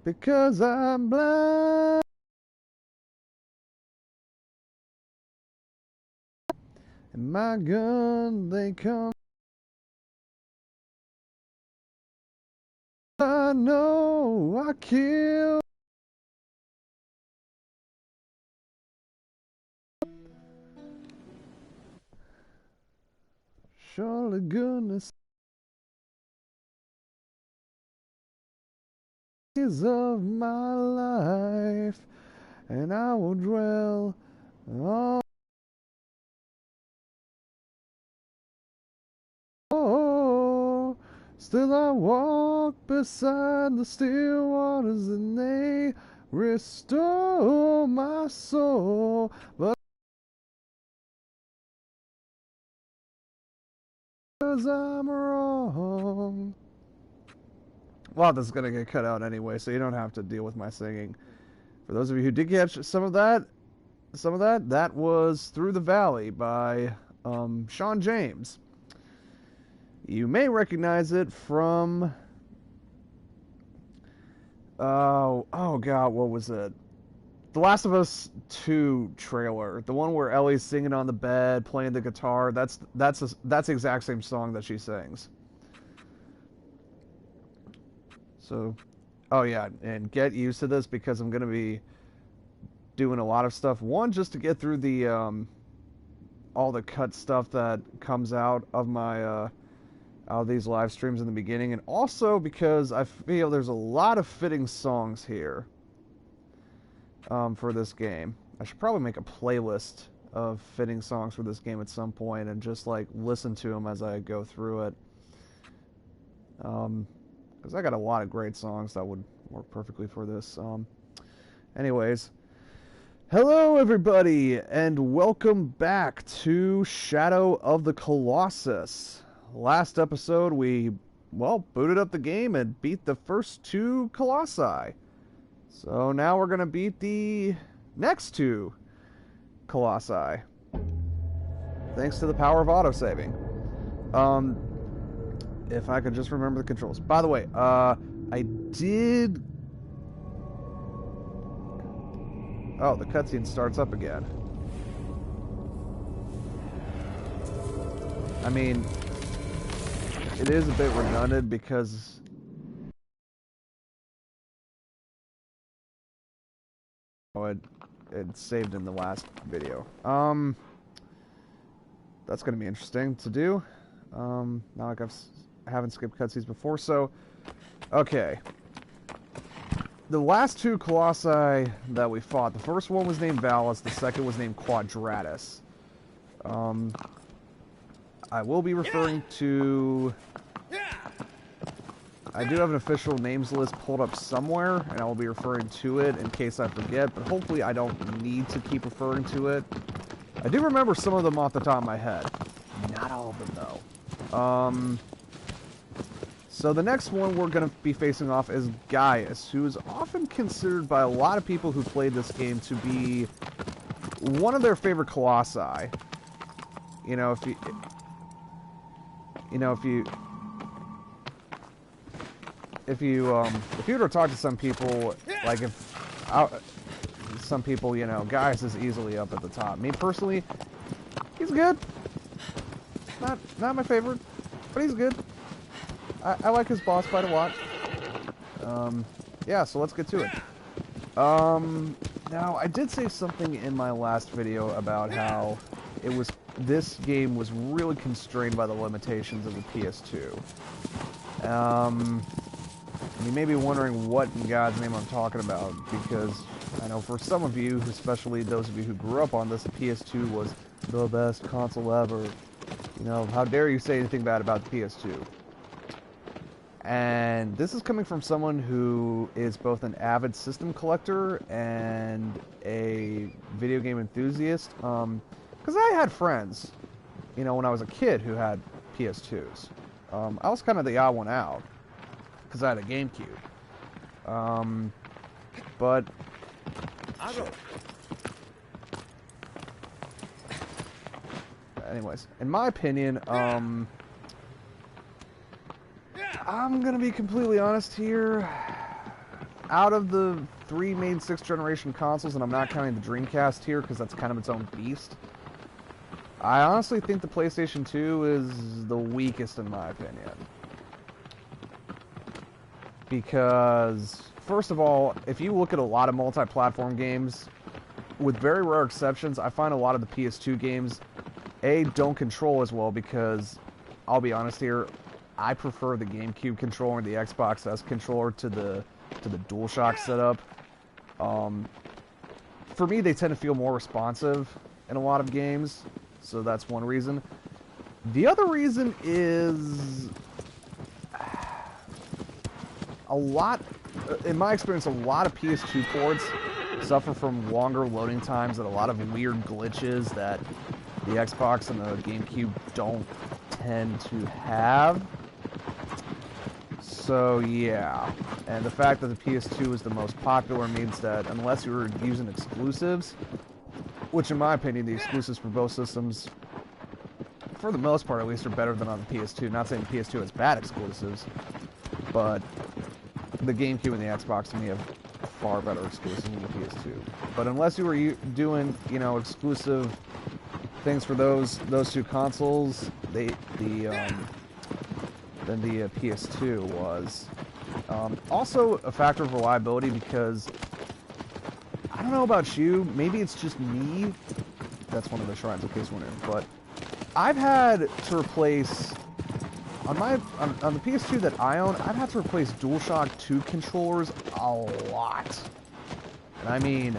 because I'm blind. And my gun, they come. I know I kill. Surely goodness is of my life, and I will dwell on. Oh, still I walk beside the still waters, and they restore my soul. But because I'm wrong. Well, this is gonna get cut out anyway, so you don't have to deal with my singing. For those of you who did catch some of that, that was Through the Valley by Sean James. You may recognize it from oh god, what was it? The Last of Us 2 trailer, the one where Ellie's singing on the bed, playing the guitar. That's the exact same song that she sings. So, oh yeah, and get used to this because I'm gonna be doing a lot of stuff. One, just to get through the all the cut stuff that comes out of my out of these live streams in the beginning, and also because I feel there's a lot of fitting songs here for this game. I should probably make a playlist of fitting songs for this game at some point and just like listen to them as I go through it. Because I got a lot of great songs that would work perfectly for this. Anyways, hello everybody, and welcome back to Shadow of the Colossus. Last episode, we, well, booted up the game and beat the first two Colossi. So now we're going to beat the next two Colossi. Thanks to the power of autosaving. If I could just remember the controls. By the way, I did... Oh, the cutscene starts up again. I mean, it is a bit redundant because... Oh, it saved in the last video. That's going to be interesting to do. Not like I haven't skipped cutscenes before, so... Okay. The last two Colossi that we fought, the first one was named Valus, the second was named Quadratus. I will be referring to... I do have an official names list pulled up somewhere, and I will be referring to it in case I forget, but hopefully I don't need to keep referring to it. I do remember some of them off the top of my head. Not all of them, though. So the next one we're going to be facing off is Gaius, who is often considered by a lot of people who played this game to be one of their favorite Colossi. You know, if you were to talk to some people, like some people, you know, Gaius is easily up at the top. Me personally, he's good. Not my favorite, but he's good. I like his boss fight a lot. Yeah, so let's get to it. Now, I did say something in my last video about how this game was really constrained by the limitations of the PS2. You may be wondering what in God's name I'm talking about, because I know for some of you, especially those of you who grew up on this, the PS2 was the best console ever. You know, how dare you say anything bad about the PS2? And this is coming from someone who is both an avid system collector and a video game enthusiast. Because I had friends, you know, when I was a kid who had PS2s. I was kind of the odd one out, because I had a GameCube. But... Anyways, in my opinion, I'm gonna be completely honest here. out of the 3 main 6th generation consoles, and I'm not counting the Dreamcast here because that's kind of its own beast, I honestly think the PlayStation 2 is the weakest in my opinion. Because, first of all, if you look at a lot of multi-platform games, with very rare exceptions, I find a lot of the PS2 games, don't control as well because, I'll be honest here, I prefer the GameCube controller and the Xbox S controller to the DualShock setup. For me, they tend to feel more responsive in a lot of games, so that's one reason. The other reason is in my experience, a lot of PS2 ports suffer from longer loading times and a lot of weird glitches that the Xbox and the GameCube don't tend to have. So yeah, and the fact that the PS2 is the most popular means that unless you were using exclusives, which in my opinion the exclusives for both systems, for the most part at least, are better than on the PS2. Not saying the PS2 has bad exclusives, but the GameCube and the Xbox to me have far better exclusives than the PS2. But unless you were doing, you know, exclusive things for those 2 consoles, than the PS2 was. Also a factor of reliability because, I don't know about you, maybe it's just me, that's one of the shrines in case wondering, but I've had to replace, on the PS2 that I own, I've had to replace DualShock 2 controllers a lot. And I mean,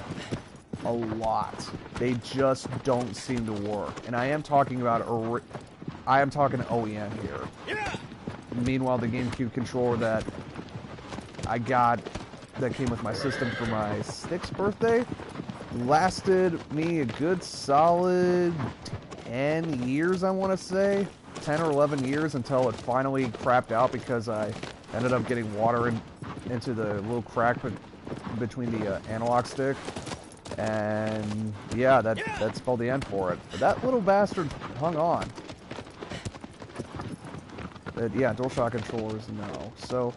a lot. They just don't seem to work. And I am talking about, OEM here. Yeah. Meanwhile, the GameCube controller that I got, that came with my system for my 6th birthday, lasted me a good solid 10 years, I want to say. 10 or 11 years until it finally crapped out because I ended up getting water into the little crack between the analog stick. And yeah, that spelled the end for it. But that little bastard hung on. Yeah, DualShock controllers, no. So,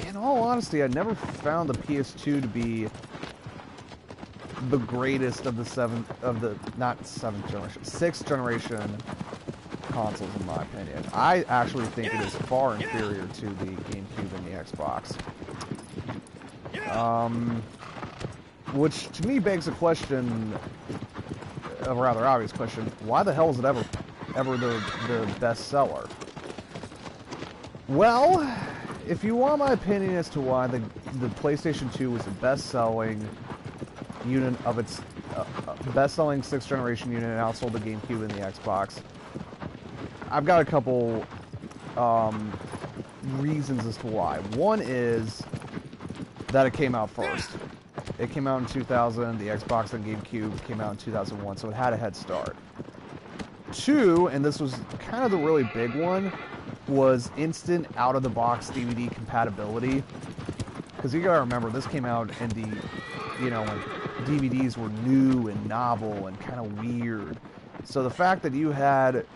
in all honesty, I never found the PS2 to be the greatest of the 6th generation consoles, in my opinion. I actually think it is far inferior to the GameCube and the Xbox. Which, to me, begs a question, a rather obvious question, why the hell is it ever the best seller? Well, if you want my opinion as to why the PlayStation 2 was the best-selling unit of its best-selling 6th generation unit and outsold the GameCube and the Xbox, I've got a couple reasons as to why. One is that it came out first. It came out in 2000, the Xbox and GameCube came out in 2001, so it had a head start. 2, and this was kind of the really big one, was instant out-of-the-box DVD compatibility. Because you gotta remember, this came out in the, you know, when DVDs were new and novel and kind of weird. So the fact that you had,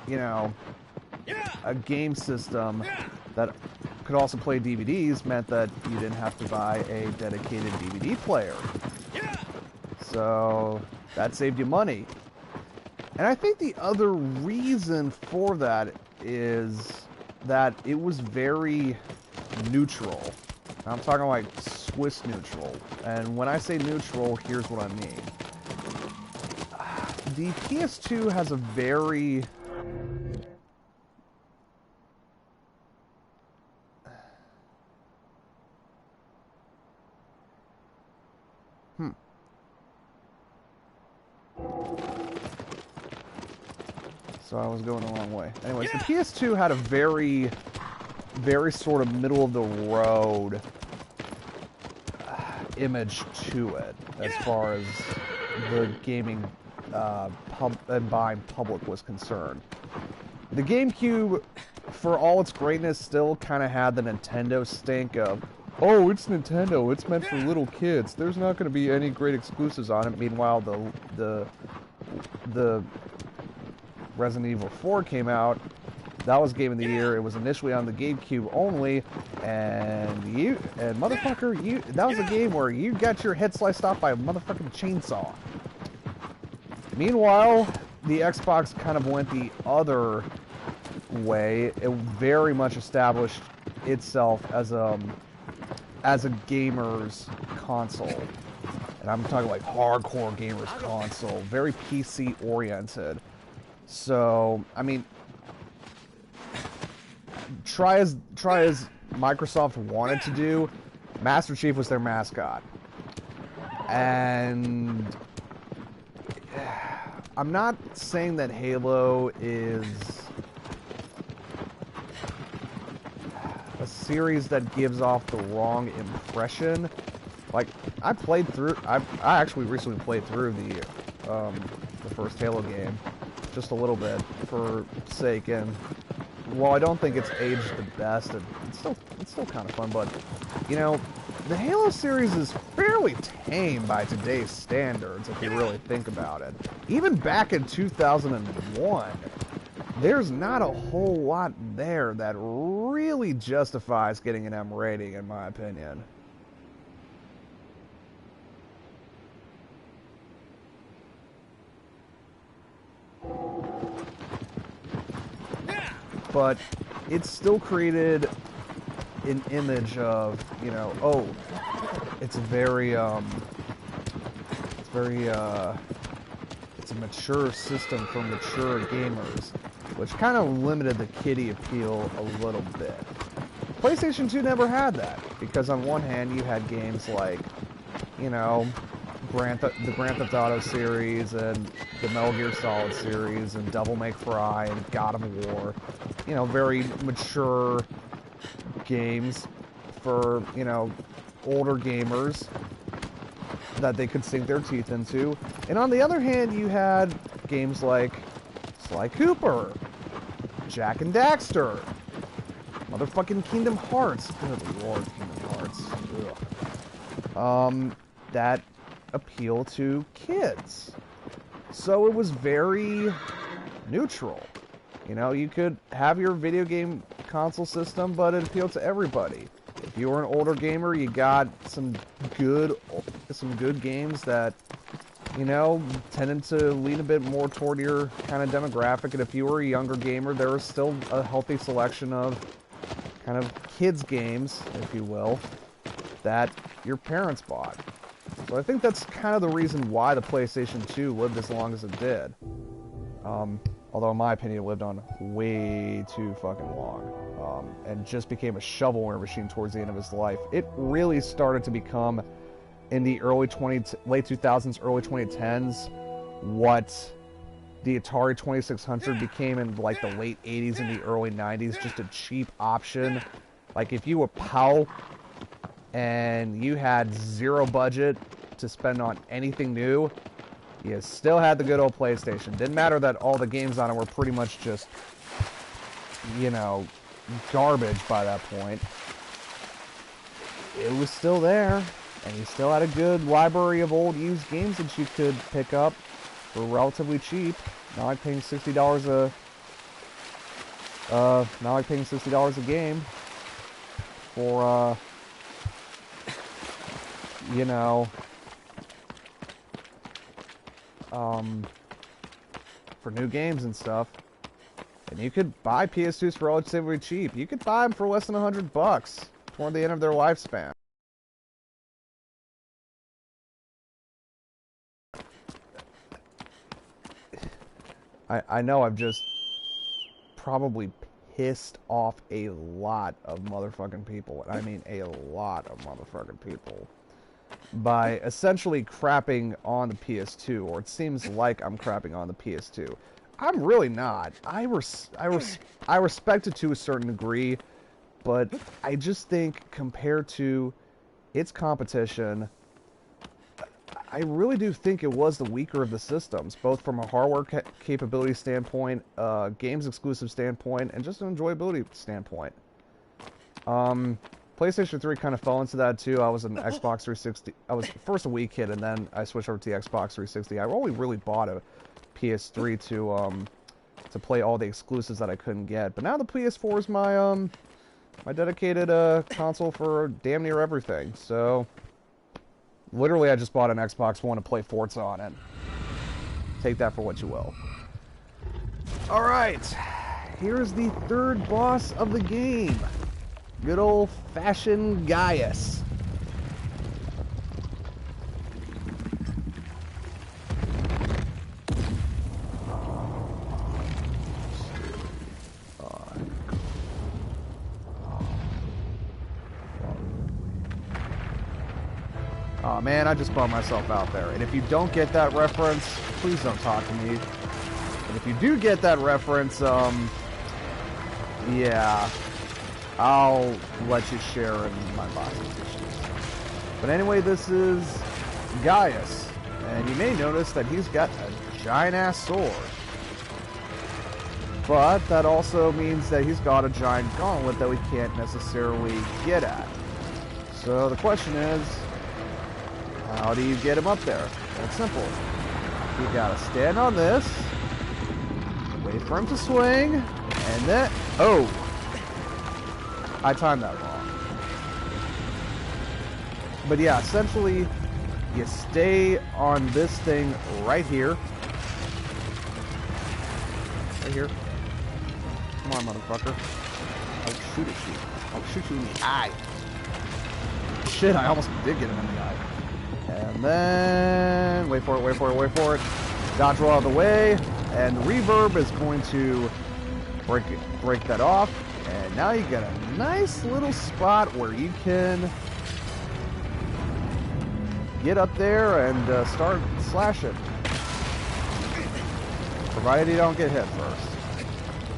you know, a game system that could also play DVDs meant that you didn't have to buy a dedicated DVD player. So that saved you money. And I think the other reason for that is that it was very neutral. I'm talking like Swiss neutral. And when I say neutral, here's what I mean. The PS2 has a very... So I was going the wrong way. Anyways, the PS2 had a very sort of middle-of-the-road image to it, as far as the gaming and buying public was concerned. The GameCube, for all its greatness, still kind of had the Nintendo stink of, oh, it's Nintendo, it's meant for little kids, there's not going to be any great exclusives on it. Meanwhile, the Resident Evil 4 came out, that was Game of the Year. It was initially on the GameCube only, and motherfucker, that was a game where you got your head sliced off by a motherfucking chainsaw. Meanwhile, the Xbox kind of went the other way. It very much established itself as a gamer's console. And I'm talking like hardcore gamer's console, very PC oriented. So, I mean, try as Microsoft wanted to do, Master Chief was their mascot. And I'm not saying that Halo is a series that gives off the wrong impression. Like, I actually recently played through the first Halo game, just a little bit, for sake, and while I don't think it's aged the best, it's still kind of fun, but, you know, the Halo series is fairly tame by today's standards, if you really think about it. Even back in 2001, there's not a whole lot there that really justifies getting an M rating, in my opinion. But it's still created an image of, you know, oh, it's it's a mature system for mature gamers, which kind of limited the kiddie appeal a little bit. PlayStation 2 never had that, because on one hand you had games like, you know, the Grand Theft Auto series and the Metal Gear Solid series and Devil May Cry and God of War, you know, very mature games for, you know, older gamers that they could sink their teeth into. And on the other hand, you had games like Sly Cooper, Jak and Daxter, motherfucking Kingdom Hearts. Good lord, Kingdom Hearts. Ugh. That appeal to kids. So it was very neutral. You know, you could have your video game console system, but it appealed to everybody. If you were an older gamer, you got some good games that, you know, tended to lean a bit more toward your kind of demographic. And if you were a younger gamer, there was still a healthy selection of kind of kids games, if you will, that your parents bought. So I think that's kind of the reason why the PlayStation 2 lived as long as it did. Although in my opinion, it lived on way too fucking long. And just became a shovelware machine towards the end of its life. It really started to become, in the late 2000s, early 2010s, what the Atari 2600 became in like the late 80s and the early 90s, just a cheap option. Like if you were POW and you had zero budget to spend on anything new, you still had the good old PlayStation. Didn't matter that all the games on it were pretty much just, you know, garbage by that point. It was still there, and you still had a good library of old used games that you could pick up for relatively cheap. Not like paying $60 a game for you know, for new games and stuff. And you could buy PS2s for relatively cheap. You could buy them for less than $100 toward the end of their lifespan. I know I've just probably pissed off a lot of motherfucking people. And I mean a lot of motherfucking people. By essentially crapping on the PS2, or it seems like I'm crapping on the PS2. I'm really not. I respect it to a certain degree, but I just think compared to its competition, I really do think it was the weaker of the systems, both from a hardware capability standpoint, games exclusive standpoint, and just an enjoyability standpoint. PlayStation 3 kind of fell into that too. I was an Xbox 360. I was first a Wii kid, and then I switched over to the Xbox 360. I only really bought a PS3 to to play all the exclusives that I couldn't get. But now the PS4 is my my dedicated console for damn near everything. So literally, I just bought an Xbox One to play Forza on it. Take that for what you will. All right, here's the third boss of the game. Good old-fashioned Gaius. Oh man, I just bummed myself out there. And if you don't get that reference, please don't talk to me. But if you do get that reference, yeah, I'll let you share in my boxing issues. But anyway, this is Gaius. And you may notice that he's got a giant-ass sword. But that also means that he's got a giant gauntlet that we can't necessarily get at. So the question is, how do you get him up there? It's simple. You gotta stand on this, wait for him to swing, and then... Oh! I timed that wrong. But yeah, essentially, you stay on this thing right here. Right here. Come on, motherfucker. I'll shoot at you. I'll shoot you in the eye. Shit, I almost did get him in the eye. And then, wait for it, wait for it, wait for it. Dodge roll out of the way, and the reverb is going to break that off. And now you got a nice little spot where you can get up there and start slashing. Provided you don't get hit first.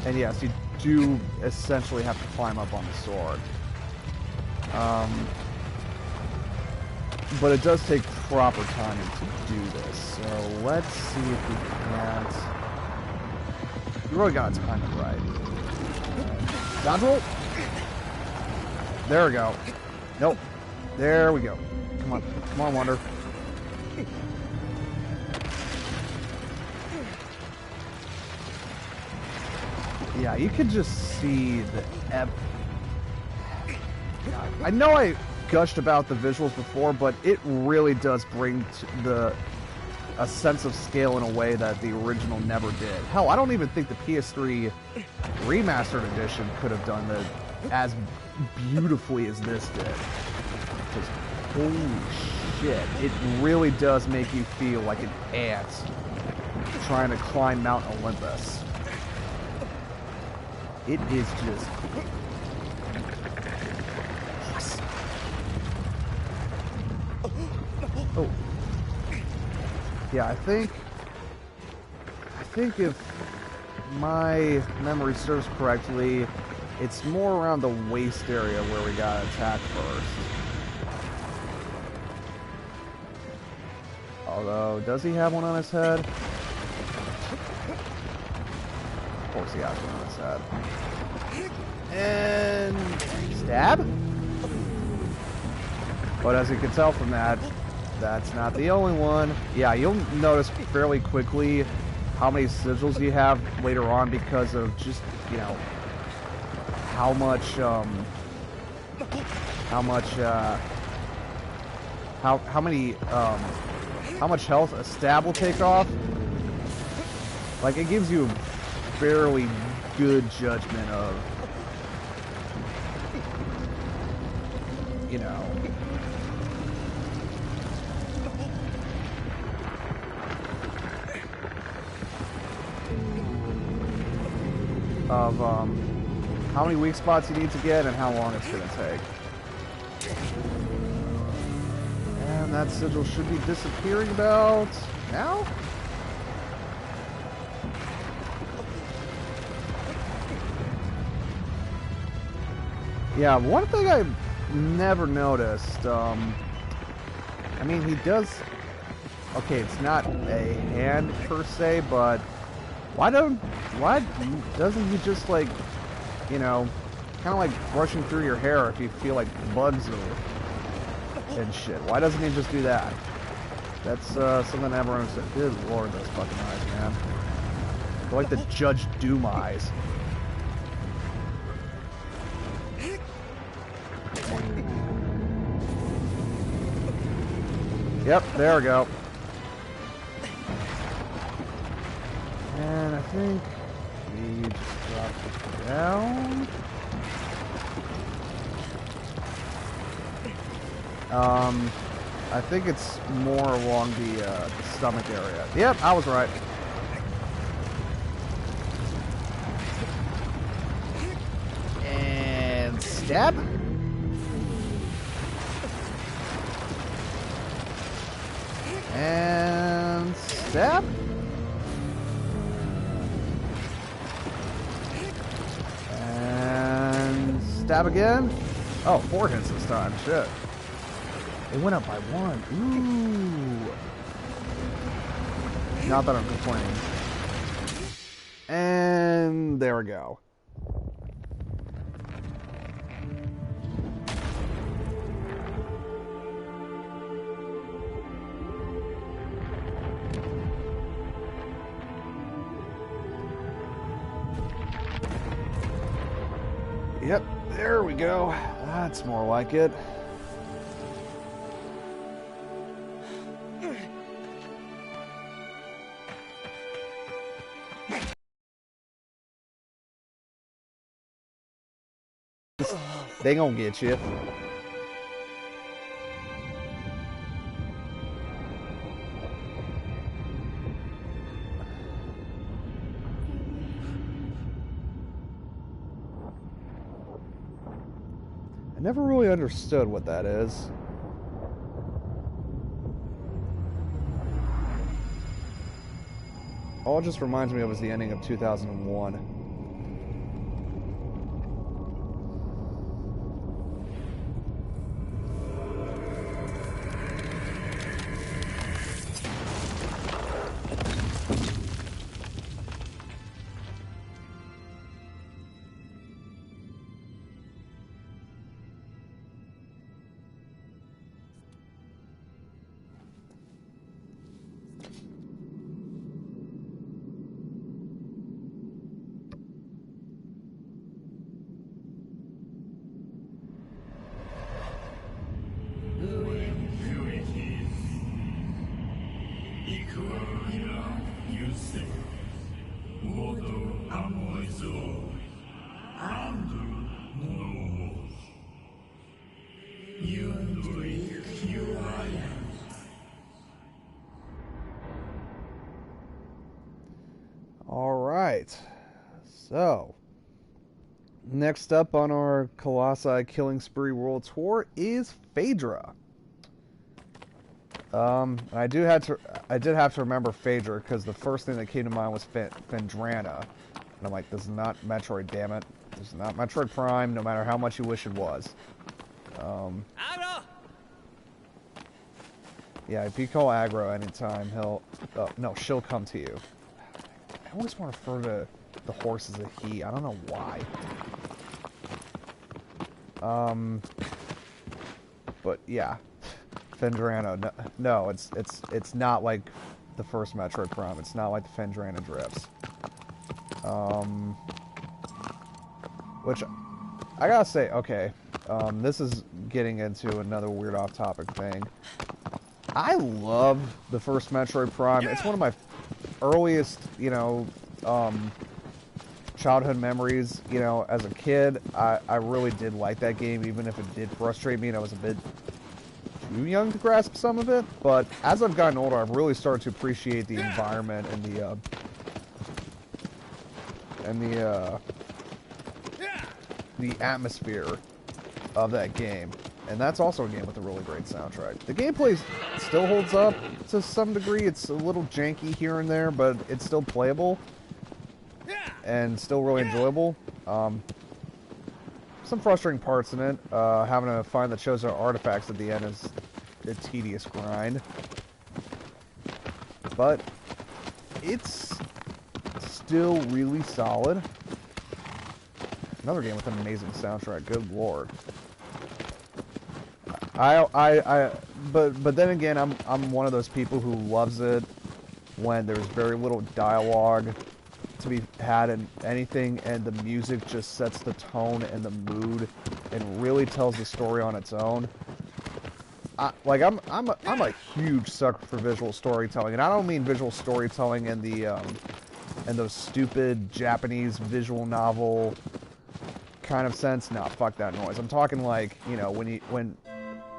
And yes, you do essentially have to climb up on the sword. But it does take proper timing to do this. So let's see if we can't. You really got to time it right. Dodge roll. There we go. Nope. There we go. Come on. Come on, Wonder. Yeah, you can just see the I know I gushed about the visuals before, but it really does bring a sense of scale in a way that the original never did. Hell, I don't even think the PS3 Remastered edition could have done it as beautifully as this did. Because, holy shit, it really does make you feel like an ant trying to climb Mount Olympus. It is just... Oh. Yeah, I think if my memory serves correctly, it's more around the waist area where we got attacked first. Although, does he have one on his head? Of course he has one on his head. And... stab? But as you can tell from that, that's not the only one. Yeah, you'll notice fairly quickly how many sigils you have later on because of just, you know, how much health a stab will take off. Like, it gives you a fairly good judgment of, you know, of how many weak spots you need to get and how long it's going to take. And that sigil should be disappearing about now? Yeah, one thing I never noticed, I mean, he does, okay, it's not a hand per se, but why doesn't he just, like, you know, kind of like brushing through your hair if you feel like bugs and shit? Why doesn't he just do that? That's something everyone said. Good lord, those fucking eyes, man. They're like the Judge Doom eyes. Yep, there we go. And I think we just drop it down. I think it's more along the stomach area. Yep, I was right. And stab. And stab. And stab again. Oh, 4 hits this time. Shit. It went up by 1. Ooh. Not that I'm complaining. And there we go. Yep, there we go. That's more like it. They gonna get you. I never really understood what that is. All it just reminds me of is the ending of 2001. So, next up on our Colossi Killing Spree World Tour is Phaedra. I did have to remember Phaedra because the first thing that came to mind was Phendrana. And I'm like, this is not Metroid, damn it. This is not Metroid Prime, no matter how much you wish it was. Yeah, if you call aggro anytime, he'll... no, she'll come to you. I always want to refer to the horse as a he. I don't know why. But yeah, Phendrana. No, it's not like the first Metroid Prime. It's not like the Phendrana drifts. Which I gotta say, okay. This is getting into another weird off-topic thing. I love the first Metroid Prime. It's one of my earliest, you know, childhood memories. You know, as a kid, I really did like that game, even if it did frustrate me and I was a bit too young to grasp some of it. But as I've gotten older, I've really started to appreciate the environment and the atmosphere of that game. And that's also a game with a really great soundtrack. The gameplay still holds up to some degree. It's a little janky here and there, but it's still playable and still really enjoyable. Some frustrating parts in it. Having to find the chosen artifacts at the end is a tedious grind. But it's still really solid. Another game with an amazing soundtrack. Good lord. But then again, I'm one of those people who loves it when there's very little dialogue to be had in anything, and the music just sets the tone and the mood and really tells the story on its own. I'm a huge sucker for visual storytelling, and I don't mean visual storytelling in the in those stupid Japanese visual novel kind of sense. No, fuck that noise. I'm talking like, you know, when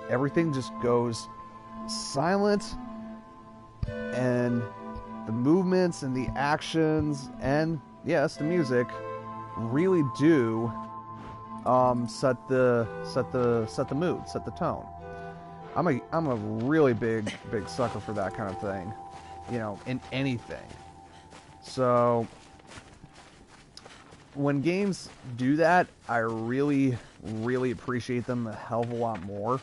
everything just goes silent, and the movements and the actions and yes, the music really do set the mood, set the tone. I'm a really big sucker for that kind of thing, you know, in anything. So when games do that, I really appreciate them a hell of a lot more.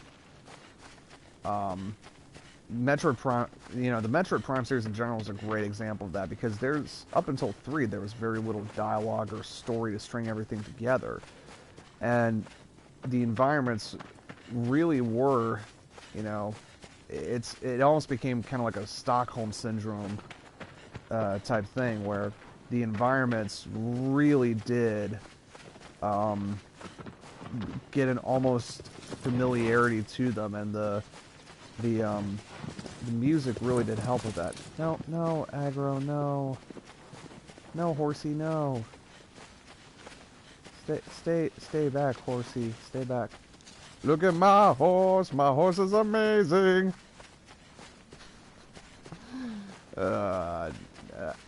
Metroid Prime, you know, the Metroid Prime series in general is a great example of that, because there's, up until 3, there was very little dialogue or story to string everything together. And the environments really were, you know, it almost became kind of like a Stockholm Syndrome type thing, where the environments really did get an almost familiarity to them, and the music really did help with that. No, aggro, no, horsey, no. Stay back, horsey, stay back. Look at my horse is amazing.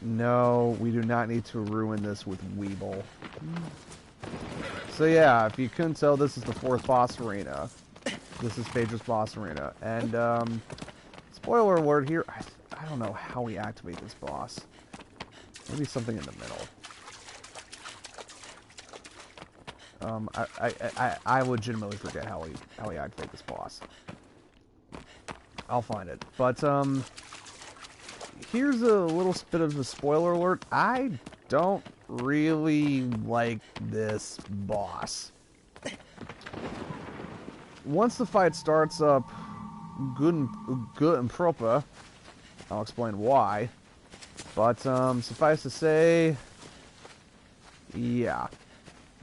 No, we do not need to ruin this with Weeble. So yeah, if you couldn't tell, this is the 4th boss arena. This is Phaedra's boss arena. And, spoiler alert here, I don't know how we activate this boss. Maybe something in the middle. I legitimately forget how we activate this boss. I'll find it. But, here's a little bit of a spoiler alert. I don't really like this boss. Once the fight starts up good and proper, I'll explain why. But suffice to say, yeah,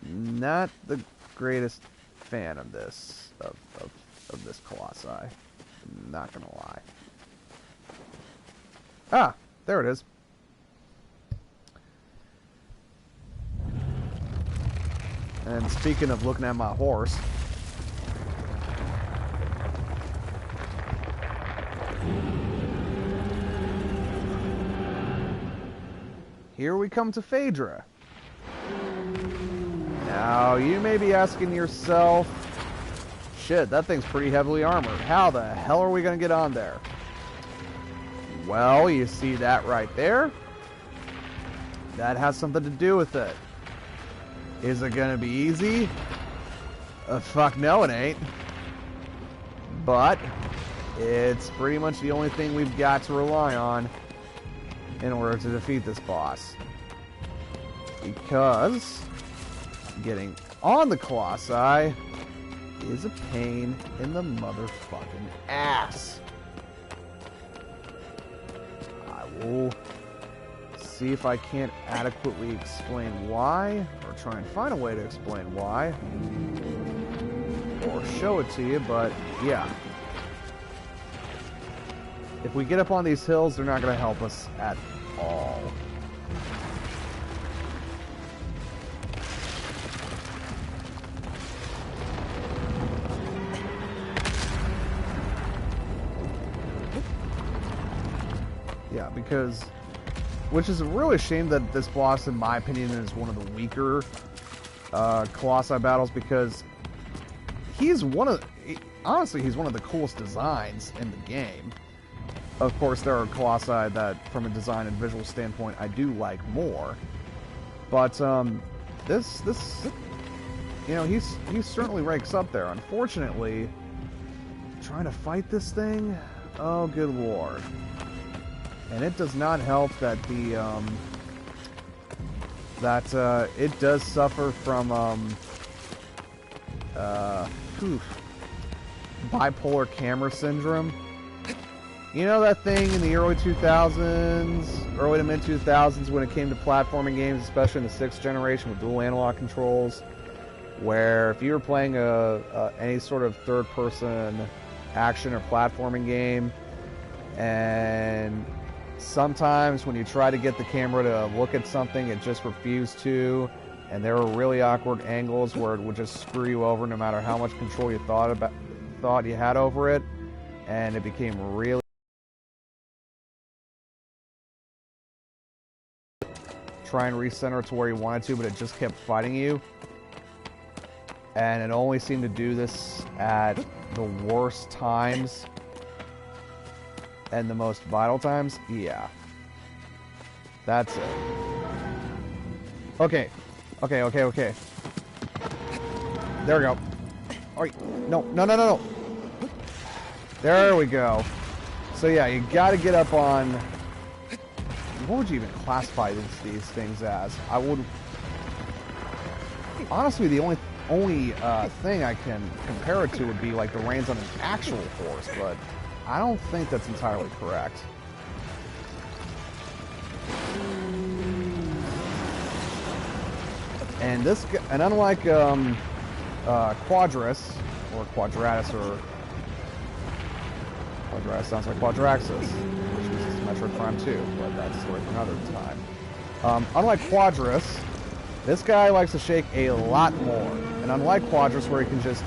not the greatest fan of this of this Colossi. Not gonna lie. Ah, there it is. And speaking of looking at my horse, here we come to Phaedra. Now, you may be asking yourself, shit, that thing's pretty heavily armored. How the hell are we going to get on there? Well, you see that right there? That has something to do with it. Is it going to be easy? Fuck no, it ain't. But it's pretty much the only thing we've got to rely on in order to defeat this boss. Because getting on the Colossi is a pain in the motherfucking ass. I will see if I can't adequately explain why, or try and find a way to explain why, or show it to you, but yeah. If we get up on these hills, they're not going to help us at all. Yeah, because, which is a really shame that this boss, in my opinion, is one of the weaker Colossi battles, because he's honestly, he's one of the coolest designs in the game. Of course, there are Colossi that, from a design and visual standpoint, I do like more. But, this, you know, he certainly ranks up there. Unfortunately, trying to fight this thing, oh, good lord. And it does not help that it does suffer from, bipolar camera syndrome. You know that thing in the early 2000s, early to mid 2000s, when it came to platforming games, especially in the 6th generation with dual analog controls, where if you were playing any sort of third-person action or platforming game, and sometimes when you try to get the camera to look at something, it just refused to, and there were really awkward angles where it would just screw you over no matter how much control you thought you had over it, and it became really try and recenter it to where you wanted to, but it just kept fighting you. And it only seemed to do this at the worst times and the most vital times. Yeah. That's it. Okay. Okay. There we go. Alright. No. There we go. So yeah, you gotta get up on... What would you even classify these things as? I would... Honestly, the only thing I can compare it to would be like the reins on an actual horse, but I don't think that's entirely correct. And unlike Quadras, or Quadratus, or Quadratus sounds like Quadraxis, which uses Metroid Prime 2, but that's a story for another time. Unlike Quadras, this guy likes to shake a lot more. And unlike Quadras, where he can just,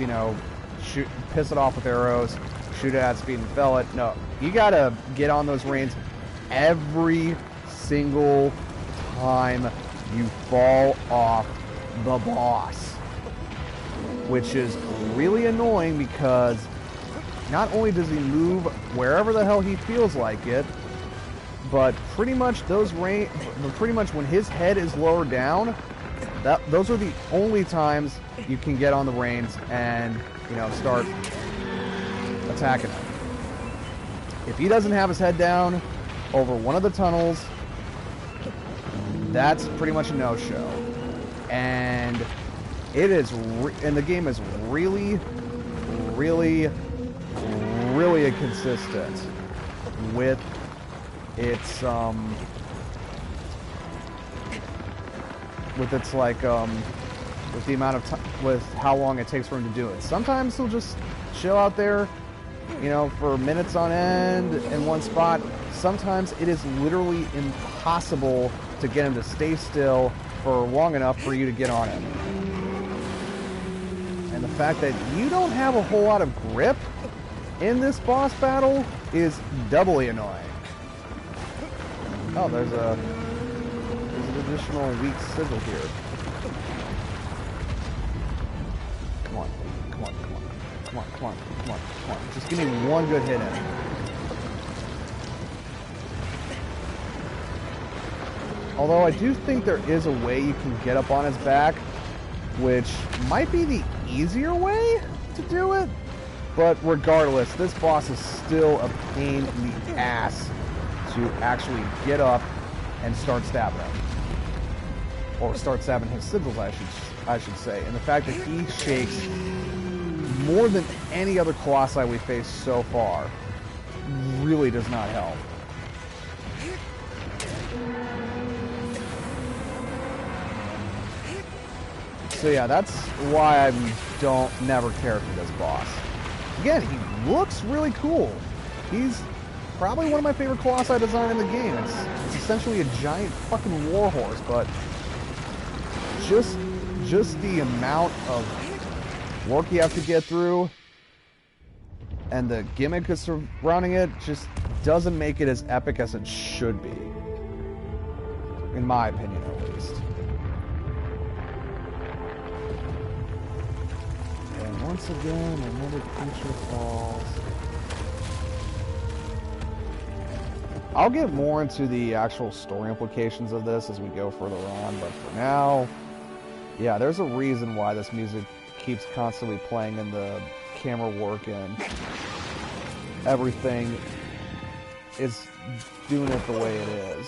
piss it off with arrows, shoot it at speed and fell it, no, you gotta get on those reins every single time you fall off the boss. Which is really annoying because not only does he move wherever the hell he feels like it, but pretty much when his head is lowered down, those are the only times you can get on the reins and, start attacking him. If he doesn't have his head down over one of the tunnels, that's pretty much a no-show. And the game is really inconsistent with its with the amount of time, with how long it takes for him to do it. Sometimes he'll just chill out there, for minutes on end in one spot. Sometimes it is literally impossible to get him to stay still for long enough for you to get on him. And the fact that you don't have a whole lot of grip in this boss battle is doubly annoying. Oh, there's an additional weak sigil here. Come on. Just give me one good hit in. Although I do think there is a way you can get up on his back, which might be the easier way to do it. But regardless, this boss is still a pain in the ass to actually get up and start stabbing him. Or start stabbing his sigils, I should say. And the fact that he shakes more than any other Colossi we faced so far really does not help. So yeah, that's why I never cared for this boss. Again, he looks really cool. He's probably one of my favorite Colossi design in the game. It's essentially a giant fucking warhorse, but just the amount of work you have to get through and the gimmick surrounding it just doesn't make it as epic as it should be. In my opinion, at least. And once again, another creature falls. I'll get more into the actual story implications of this as we go further on, but for now, yeah, there's a reason why this music keeps constantly playing in the camera work and everything is doing it the way it is.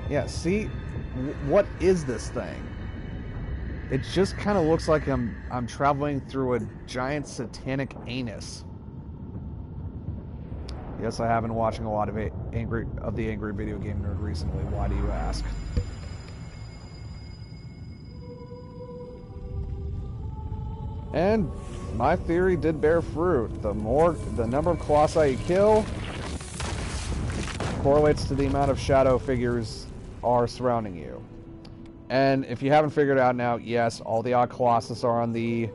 Yeah, see? What is this thing? It just kind of looks like I'm traveling through a giant satanic anus. Yes, I have been watching a lot of the Angry Video Game Nerd recently. Why do you ask? And my theory did bear fruit. The number of Colossi you kill correlates to the amount of shadow figures are surrounding you. And if you haven't figured it out now, yes, all the odd Colossus are on the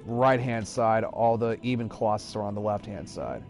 right-hand side. All the even Colossus are on the left-hand side.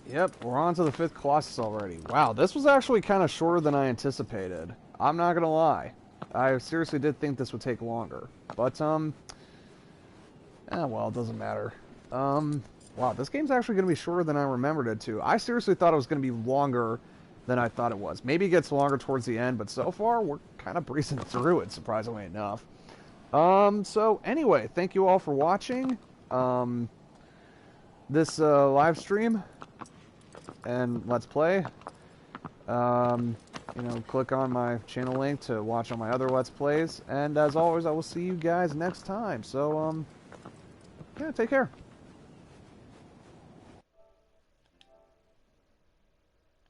Yep, we're on to the 5th Colossus already. Wow, this was actually kind of shorter than I anticipated. I'm not gonna lie. I seriously did think this would take longer. But, well, it doesn't matter. Wow, this game's actually gonna be shorter than I remembered it to. I seriously thought it was gonna be longer than I thought it was. Maybe it gets longer towards the end, but so far, we're kind of breezing through it, surprisingly enough. So, anyway, thank you all for watching, this, live stream. And Let's Play. You know, click on my channel link to watch all my other Let's Plays. And as always, I will see you guys next time. So, yeah, take care.